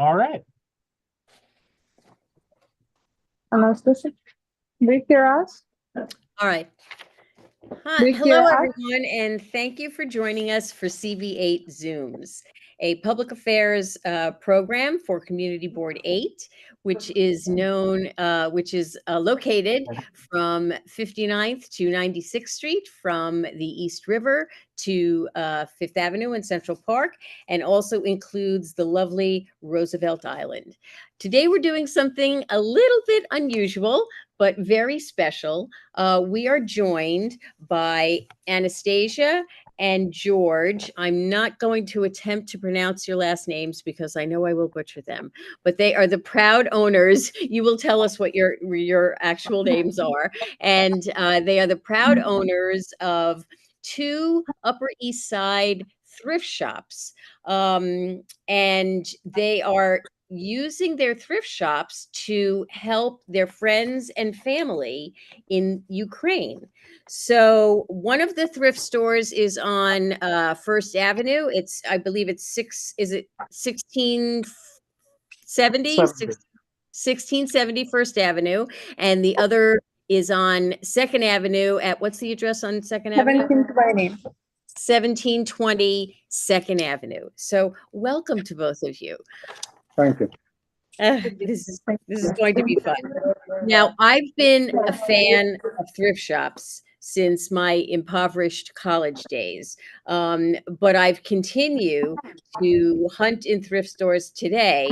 All right. Anastasia, do you hear us? All right. Do you Hello, hear us? everyone, and thank you for joining us for CB8 Zooms, a public affairs program for Community Board 8, which is located from 59th to 96th Street, from the East River to Fifth Avenue and Central Park, and also includes the lovely Roosevelt Island. Today, we're doing something a little bit unusual, but very special. We are joined by Anastasia and George. I'm not going to attempt to pronounce your last names because I know I will butcher them, but they are the proud owners. You will tell us what your actual names are. And they are the proud owners of two Upper East Side thrift shops. And they are using their thrift shops to help their friends and family in Ukraine. So one of the thrift stores is on First Avenue. I believe it's 1670? 1670 First Avenue. And the other is on Second Avenue at, what's the address on Second Avenue? 1720. 1720 Second Avenue. So welcome to both of you. Thank you. This is going to be fun. Now, I've been a fan of thrift shops since my impoverished college days, but I've continued to hunt in thrift stores today,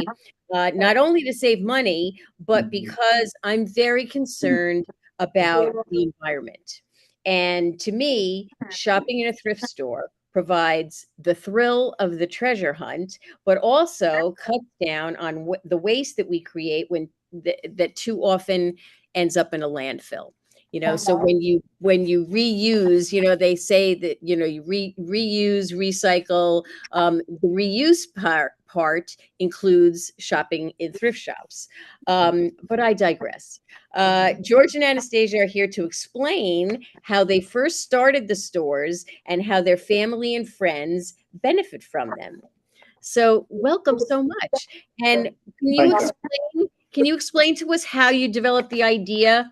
not only to save money, but because I'm very concerned about the environment. And to me, shopping in a thrift store provides the thrill of the treasure hunt, but also cuts down on the waste that we create that too often ends up in a landfill. So when you reuse, they say that you reuse, recycle. The reuse part includes shopping in thrift shops, but I digress. George and Anastasia are here to explain how they first started the stores and how their family and friends benefit from them. So welcome so much. And can you explain to us how you developed the idea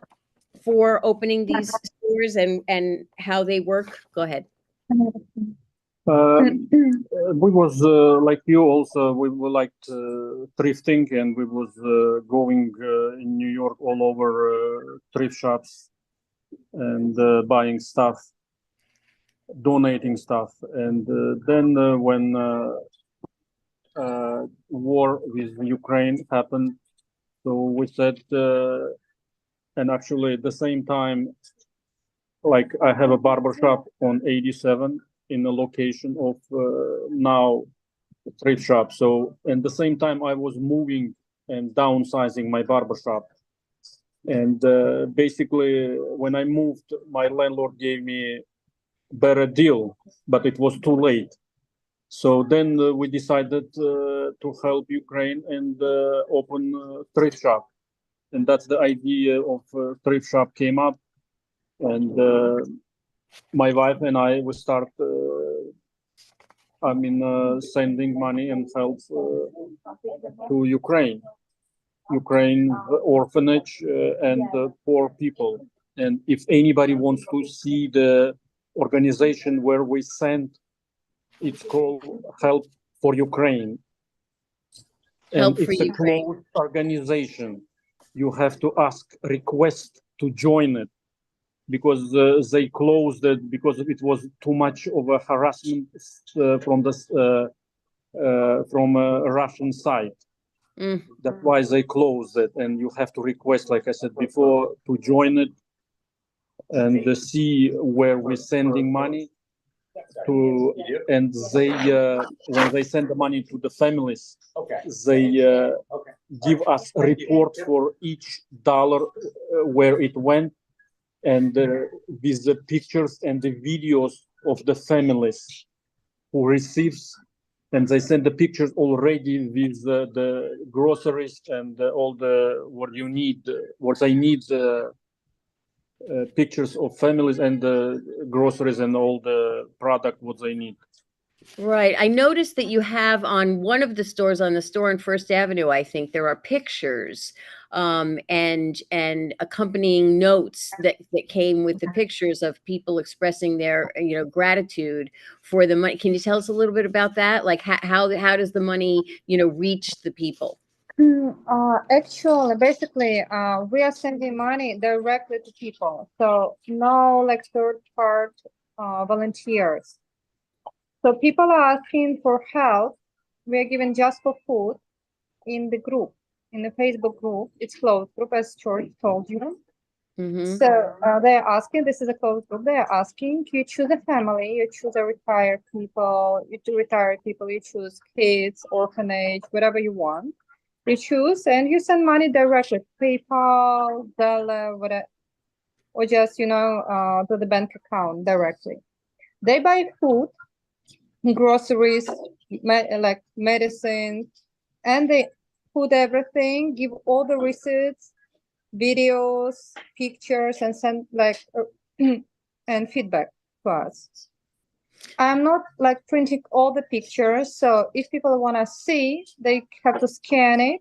for opening these stores and how they work? Go ahead. We was like you also, we liked thrifting, and we was going in New York all over thrift shops and buying stuff, donating stuff. And then when war with Ukraine happened, so we said, and actually at the same time, like I have a barber shop on 87 in a location of now thrift shop. So at the same time, I was moving and downsizing my barber shop. And basically, when I moved, my landlord gave me better deal, but it was too late. So then we decided to help Ukraine and open a thrift shop. And that's the idea of thrift shop came up. And my wife and I will start, sending money and help to Ukraine orphanage and poor people. And if anybody wants to see the organization where we send, it's called Help for Ukraine. And it's a closed organization. You have to request to join it, because they closed it because it was too much of a harassment from a Russian side. That's why they closed it, and you have to request, like I said before, to join it and see where we're sending money to. And they, when they send the money to the families, they give us a report for each dollar where it went, and with the pictures and the videos of the families who receives, and they send the pictures already with the groceries and all the what they need, pictures of families and the groceries and all the product what they need. Right. I noticed that you have on one of the stores, on the store on First Avenue, I think there are pictures and accompanying notes that came with the pictures of people expressing their gratitude for the money. Can you tell us a little bit about that? Like how does the money reach the people? Actually, basically, we are sending money directly to people. So no like third part volunteers. So people are asking for help. We are giving just for food in the group, in the Facebook group. It's closed group, as George told you. Hmm. So they're asking, this is a closed group. They're asking, you choose a family, you choose a retired people, you choose kids, orphanage, whatever you want. You choose and you send money directly, PayPal, dollar, whatever, or just, to the bank account directly. They buy food, groceries, like medicine, and they put everything, give all the receipts, videos, pictures, and send and feedback to us. I'm not like printing all the pictures, so if people want to see, they have to scan it,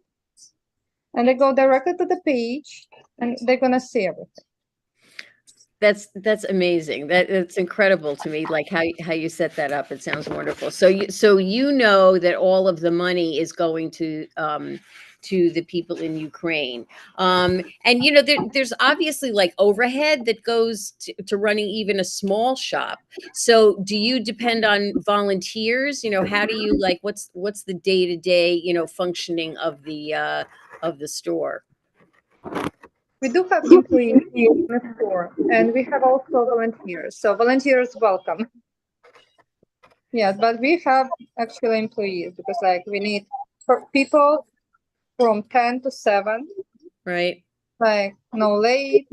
and they go directly to the page, and they're gonna see everything. That's amazing. That's incredible to me. Like how you set that up. It sounds wonderful. So you know that all of the money is going to the people in Ukraine. And there's obviously like overhead that goes to running even a small shop. So do you depend on volunteers? How do you like what's the day-to-day, functioning of the store? We do have employees in the store, and we have also volunteers. So volunteers welcome. Yes, but we have actually employees because like we need people from 10 to 7, Right. like no late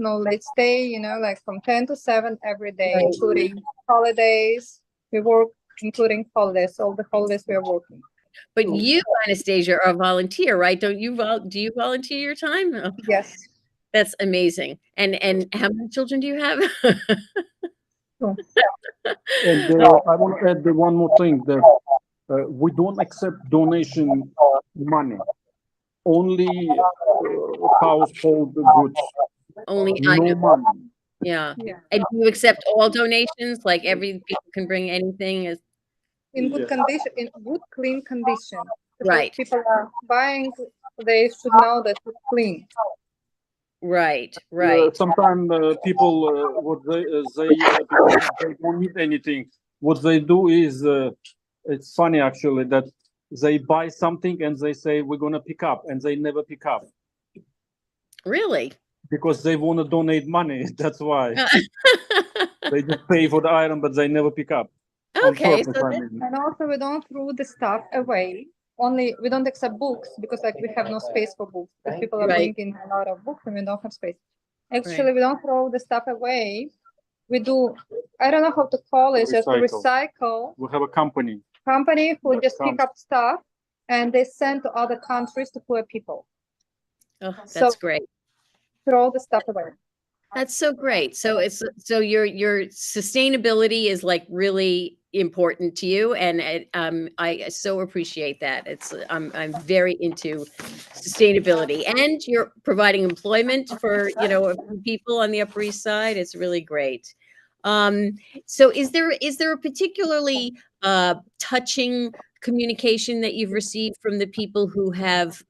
stay, like from 10 to 7 every day, Right. including holidays. We work including holidays, all the holidays we are working. But you, Anastasia, are a volunteer, right? Don't you do you volunteer your time? Oh, Yes. that's amazing. And how many children do you have? So, And I want to add the one more thing that we don't accept donation money, only household goods, Only no items. money. Yeah. yeah. And do you accept all donations? Like every people can bring anything as In good Yes. condition, in good, clean condition. Because right. people are buying, they should know that it's clean. Right. Right. Sometimes people what they because they don't need anything. What they do is it's funny actually that they buy something and they say we're gonna pick up and they never pick up Really? because they want to donate money. That's why they just pay for the item but they never pick up on Okay. purpose. So I mean, And also we don't throw the stuff away. Only we don't accept books because like we have no space for books. Because people are right. bringing a lot of books and we don't have space. Right. Actually, we don't throw the stuff away. We do, I don't know how to call it, just recycle we have a company. who that just pick comes. up stuff and they send to other countries to poor people. Oh, So that's great. throw the stuff away. That's so great. So your sustainability is like really important to you, and I so appreciate that. I'm very into sustainability, and you're providing employment for a few people on the Upper East Side. It's really great. So is there a particularly touching communication that you've received from the people who have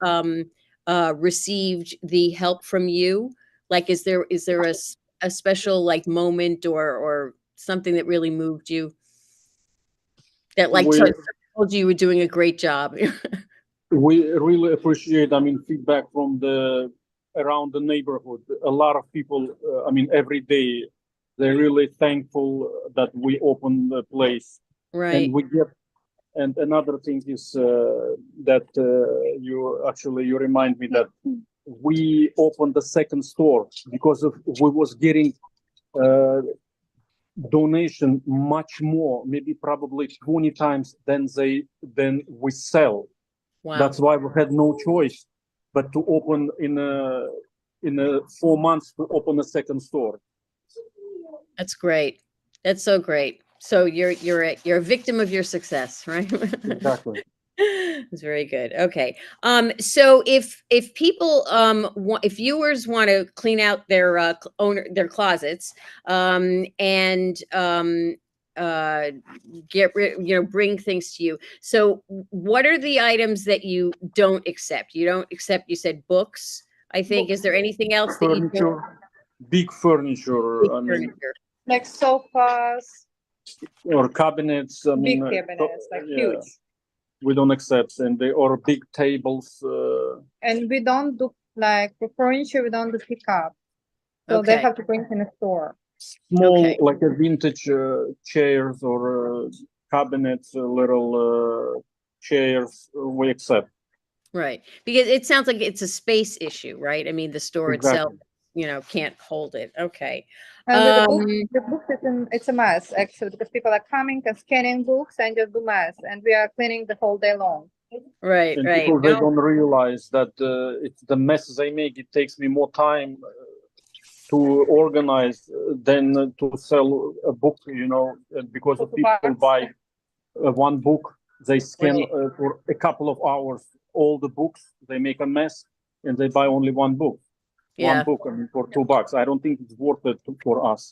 received the help from you? Like, is there a special like moment or something that really moved you that like We told you were doing a great job? we really appreciate feedback from the around the neighborhood. A lot of people every day they're really thankful that we open the place and Right. we get. And another thing is that you remind me that we opened the second store because of we was getting donation much more, maybe probably 20 times than we sell. Wow. That's why we had no choice but to open in a 4 months to open a second store. That's great. That's so great. So you're a victim of your success, right? Exactly. It's very good. Okay. So if people if viewers want to clean out their their closets, and uh bring things to you. So what are the items that you don't accept? You don't accept, you said books, I think. Is there anything else that you don't? Furniture, big furniture. Big I mean, furniture. Like sofas, or cabinets. I big mean, cabinets, like yeah, huge. we don't accept, and they or big tables. And we don't do like for furniture, we don't do pickup. So they Okay. have to bring in a store. Small, Okay. like a vintage chairs or cabinets, little chairs. We accept. Right. Because it sounds like it's a space issue, right? I mean, the store itself, Exactly. can't hold it. Okay. And with Um, the books it's a mess actually because people are coming and scanning books and just do mess, and we are cleaning the whole day long. right, And right. people they No, don't realize that it's the mess they make. It takes me more time to organize than to sell a book. Because For if people $2. buy one book, they scan Right. for a couple of hours all the books. They make a mess, and they buy only one book. One Yeah. book, I mean, for $2. I don't think it's worth it for us.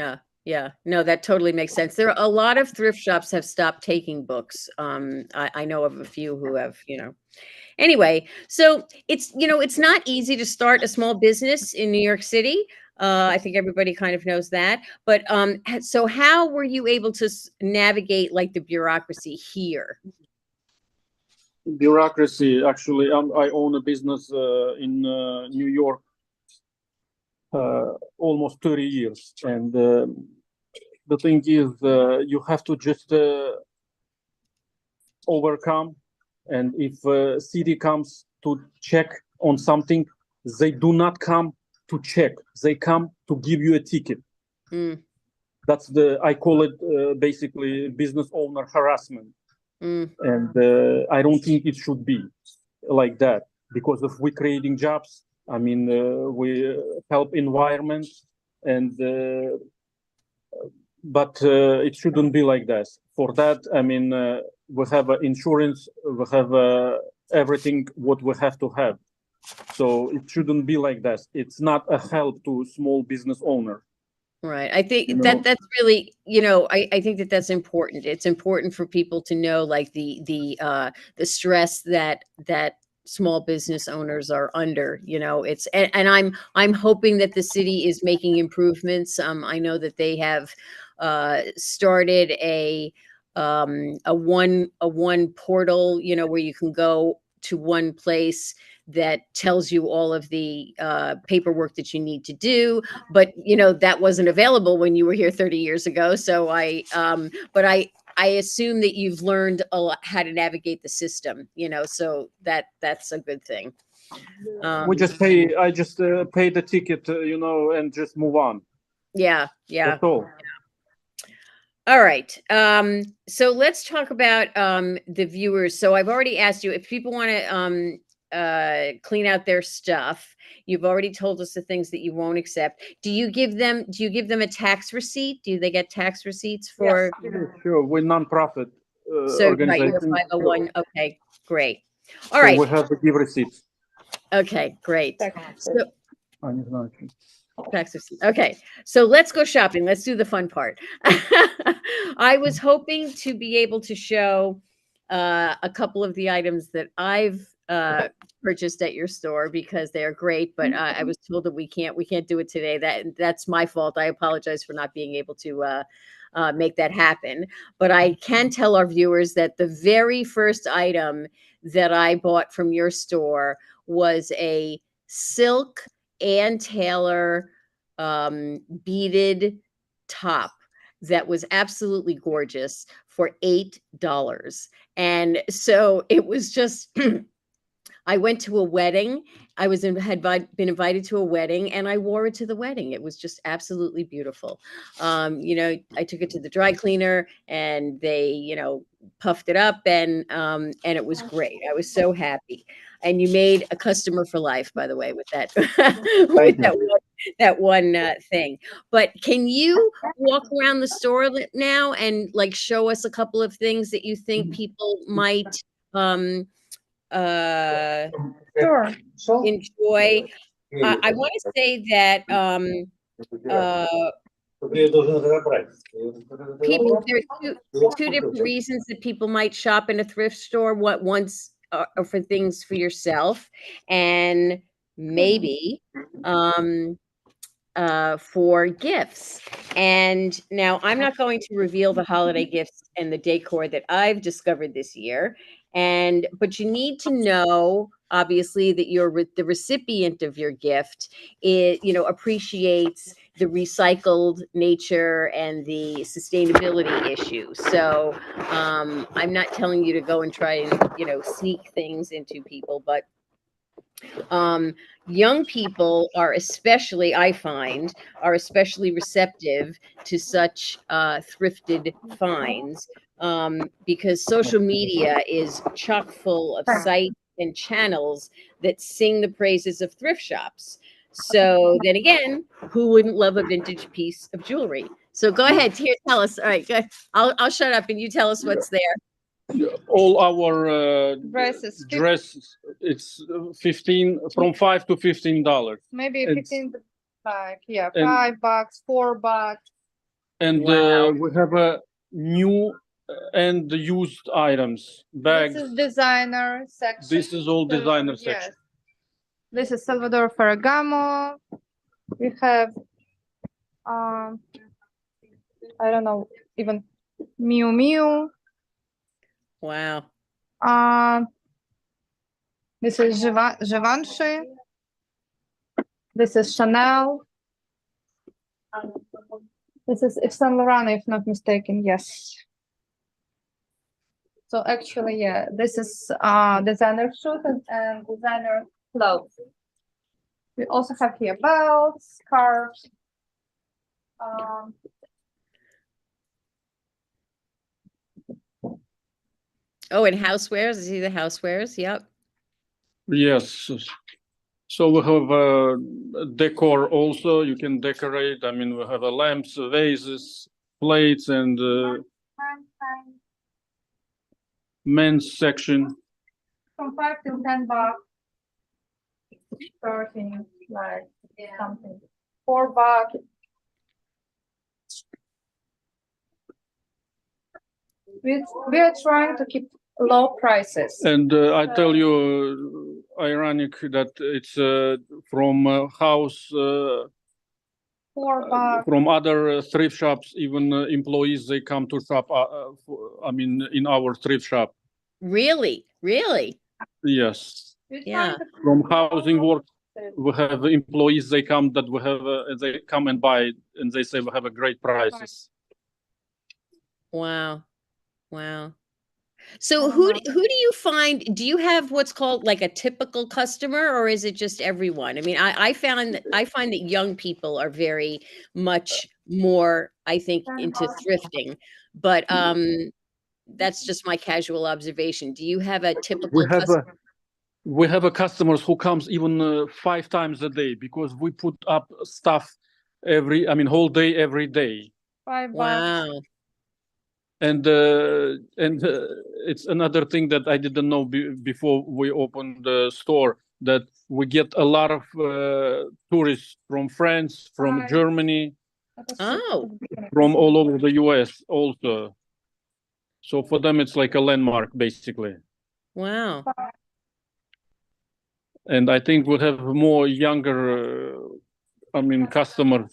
Yeah. Yeah. No, that totally makes sense. There are a lot of thrift shops have stopped taking books. I know of a few who have, Anyway, so it's not easy to start a small business in New York City. I think everybody kind of knows that. But so how were you able to navigate like the bureaucracy here? Bureaucracy. Actually, I own a business in New York almost 30 years, and the thing is, you have to just overcome. And if city comes to check on something, they do not come to check. They come to give you a ticket. Mm, That's I call it basically business owner harassment. mm, And I don't think it should be like that, because if we're creating jobs, I mean, we help environment, and but it shouldn't be like that. For that, I mean, we have insurance, we have everything what we have to have. So it shouldn't be like that. It's not a help to small business owner. right. I think You that know, that's really, I think that that's important. It's important for people to know like the stress that small business owners are under. It's and I'm hoping that the city is making improvements. I know that they have started a one portal, where you can go to one place that tells you all of the paperwork that you need to do. But that wasn't available when you were here 30 years ago. So but I assume that you've learned a lot how to navigate the system, so that's a good thing. we just pay. I just pay the ticket, and just move on. Yeah, yeah. That's all. All right. So let's talk about the viewers. So I've already asked you if people want to clean out their stuff. You've already told us the things that you won't accept. Do you give them a tax receipt? Do they get tax receipts for? Yes. Sure, we're non-profit So right, you're a organization. 501. Okay, great. All So right. we have to give receipts. Okay, great. Tax So I не знаю. tax receipt. Okay, so let's go shopping. Let's do the fun part. I was hoping to be able to show a couple of the items that I've purchased at your store because they are great. But I was told that we can't do it today. That's my fault. I apologize for not being able to make that happen. But I can tell our viewers that the very first item that I bought from your store was a silk Ann Taylor beaded top that was absolutely gorgeous for $8. And so it was just I went to a wedding. Been invited to a wedding, and I wore it to the wedding. It was just absolutely beautiful. I took it to the dry cleaner, and they, puffed it up, and it was great. I was so happy. And you made a customer for life, by the way, with that. Thank With that you. that one thing. But can you walk around the store now and like show us a couple of things that you think people might um uh Sure. enjoy? I want to say that uh people there's two different reasons that people might shop in a thrift store. What once are for things for yourself, and maybe for gifts. And now I'm not going to reveal the holiday gifts and the decor that I've discovered this year. But you need to know, obviously, that the recipient of your gift appreciates the recycled nature and the sustainability issue. So I'm not telling you to go and try and sneak things into people, but young people are especially, I find, are especially receptive to such thrifted finds because social media is chock full of sites and channels that sing the praises of thrift shops. So then again, who wouldn't love a vintage piece of jewelry? So go ahead, here, tell us. All right, go ahead. I'll shut up and you tell us what's there. All our Dresses. dresses, it's 15 from $5 to $15. Maybe It's- 15, like, yeah, and- $5, $4. And Wow. we have a new and used items, bags. This is designer section. This is all designer section. Yes. This is Salvador Ferragamo. We have, I don't know, even Miu Miu. Wow. This is Givenchy. This is Chanel. This is Yves Saint Laurent, if not mistaken. Yes. So actually, yeah, this is designer shoes and designer clothes. We also have here belts, scarves. Oh, and housewares. I see the housewares. Yep. Yes. So we have decor also. You can decorate. I mean, we have lamps, vases, plates, and men's section. From $5 to $10. Starting like something. $4. We are trying to keep low prices. And I tell you, ironic that it's from house, $4. from other thrift shops, even employees, they come to shop, I mean, in our thrift shop. Really? Really? Yes. We're Yeah. trying to From housing work, we have employees, they come that we have, they come and buy, and they say we have a great prices. Wow. Wow. So who do you find, do you have what's called like a typical customer, or is it just everyone? I mean, I find that young people are very much more, I think, into thrifting, but that's just my casual observation. Do you have a typical customer? We have a customers who comes even 5 times a day because we put up stuff whole day, every day. $5. Wow. And it's another thing that I didn't know before we opened the store, that we get a lot of tourists from France, from Germany, Oh. from all over the US also. So for them, it's like a landmark, basically. Wow. And I think we'll have more younger, customers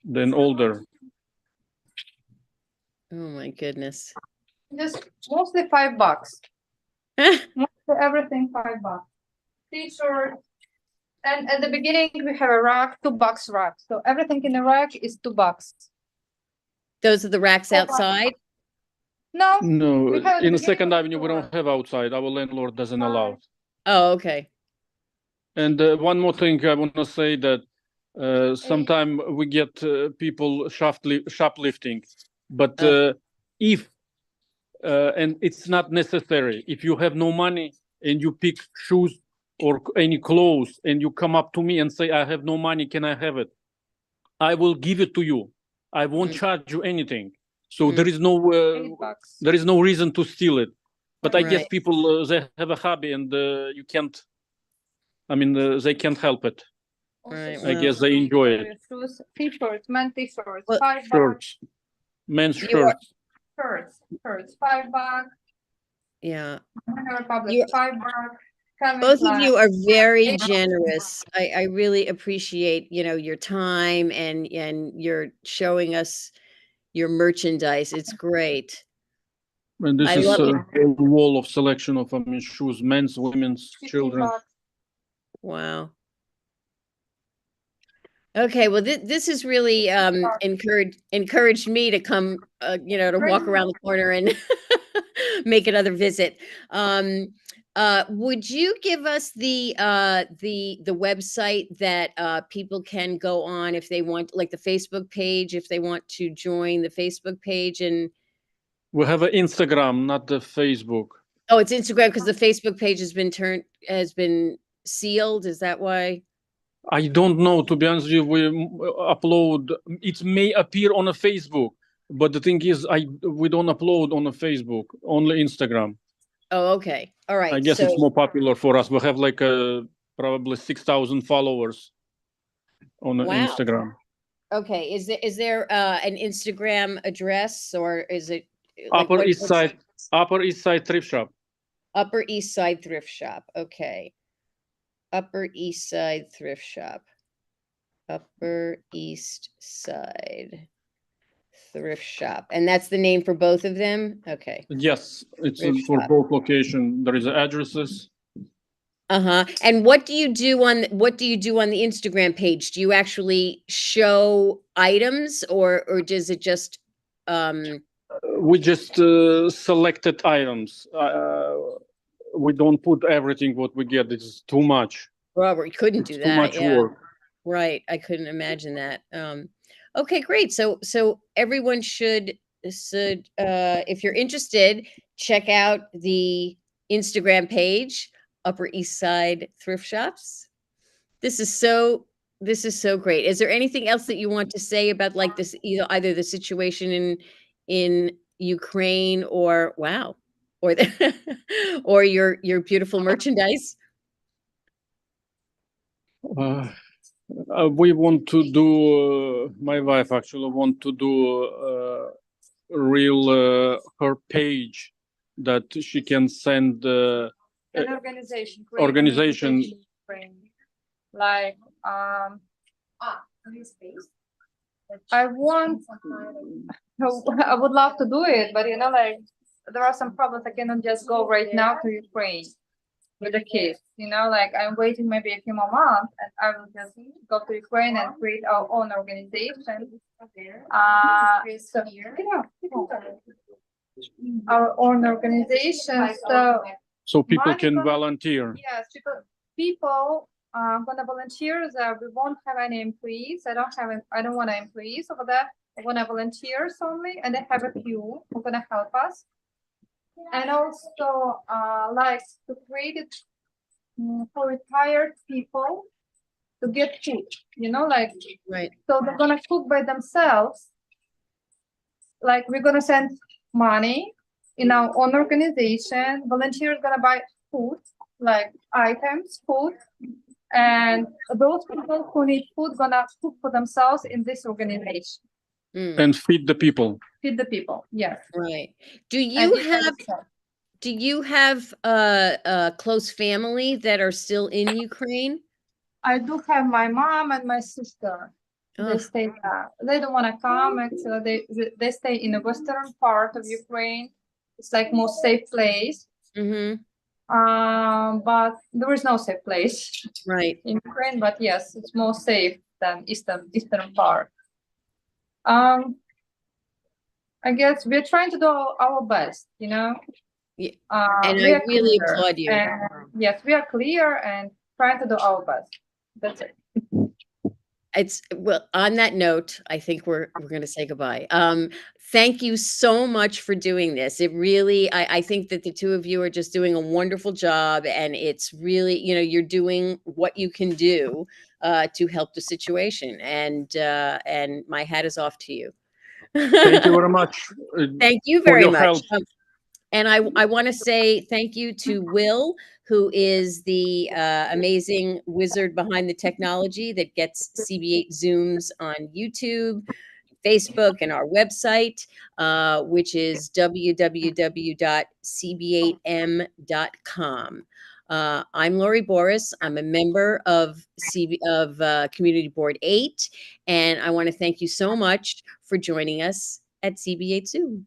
than older. Oh my goodness. Just mostly $5. Mostly everything $5. T-shirt. And at the beginning we have a rack, $2 rack. So everything in the rack is $2. Those are the racks outside? No. No, We have in the the Second beginning Avenue, we don't have outside. Our landlord doesn't allow. Oh, okay. And one more thing I want to say, that sometimes we get people shoplifting, but if and it's not necessary. If you have no money and you pick shoes or any clothes, and you come up to me and say, I have no money, can I have it? I will give it to you. I won't charge you anything. So there is no reason to steal it. But I guess people, they have a hobby, and you can't, I mean, they can't help it. Right. I guess they enjoy it. Shoes, t-shirts, men's t-shirts, Well, $5. Shirts, men's You are- shirts. Shirts, $5. Yeah. Republic, You- $5. Calvin Both of Klein. you are very generous. I really appreciate, your time and you're showing us your merchandise. It's great. And this I is love a whole wall of selection of, I mean, shoes, men's, women's, children. $15. Wow. Okay, well, this has really encouraged me to come, to walk around the corner and make another visit. Would you give us the website that people can go on if they want, like the Facebook page, if they want to join the Facebook page? And We have an Instagram, not the Facebook. oh, it's Instagram because the Facebook page has been sealed. Is that why? I don't know, to be honest with you. We upload, it may appear on a Facebook, but the thing is, we don't upload on a Facebook, only Instagram. Oh, okay. All right. I guess it's more popular for us. We have like probably 6,000 followers on Instagram. Okay. Is there an Instagram address, or is it like Upper East Side Thrift Shop. Upper East Side Thrift Shop? Okay. Upper East Side Thrift Shop. Upper East Side Thrift Shop. And that's the name for both of them? Okay. Yes, it's Thrift for shop. both locations. There is addresses. And what do you do on the Instagram page? Do you actually show items, or does it just We just selected items. We don't put everything what we get. It's too much. Robert, couldn't do It's that. too much work. Right. I couldn't imagine that. Okay, great. So everyone should if you're interested, check out the Instagram page, Upper East Side Thrift Shops. This is so great. Is there anything else that you want to say about like this, either the situation in Ukraine, or wow, or or your beautiful merchandise? We want to do, my wife actually want to do her page that she can send An organization. Like, I would love to do it, but like there are some problems. I cannot just go right now to Ukraine with the kids. Like I'm waiting maybe a few more months, and I will just go to Ukraine and create our own organization. Our own organization. So people can volunteer. Yes, people are gonna volunteer. We won't have any employees. I don't want any employees over there. I want volunteers only, and I have a few who are gonna help us. And also, like to create it for retired people to get food. Like Right. So they're gonna cook by themselves. Like we're gonna send money in our own organization. Volunteers gonna buy food, like items, food, and those people who need food gonna cook for themselves in this organization. And feed the people. Feed the people, yes. Right. Do you have a close family that are still in Ukraine? I do have my mom and my sister. They stay there. They don't want to come. Actually, they stay in the western part of Ukraine. It's like most safe place. Mm-hmm. But there is no safe place Right in Ukraine. But yes, it's more safe than eastern part. I guess we're trying to do our best. Yeah. And I really applaud you. Yes, we are clear and trying to do our best. That's it. It's well, on that note, I think we're gonna say goodbye. Thank you so much for doing this. It really, I think that the two of you are just doing a wonderful job, and it's really, you're doing what you can do to help the situation. And my hat is off to you. Thank you very much Thank you for very your much. help. And I want to say thank you to Will, who is the amazing wizard behind the technology that gets CB8 Zooms on YouTube, Facebook, and our website, which is www.cb8m.com. I'm Lori Boris. I'm a member of Community Board 8, and I want to thank you so much for joining us at CB8 Zoom.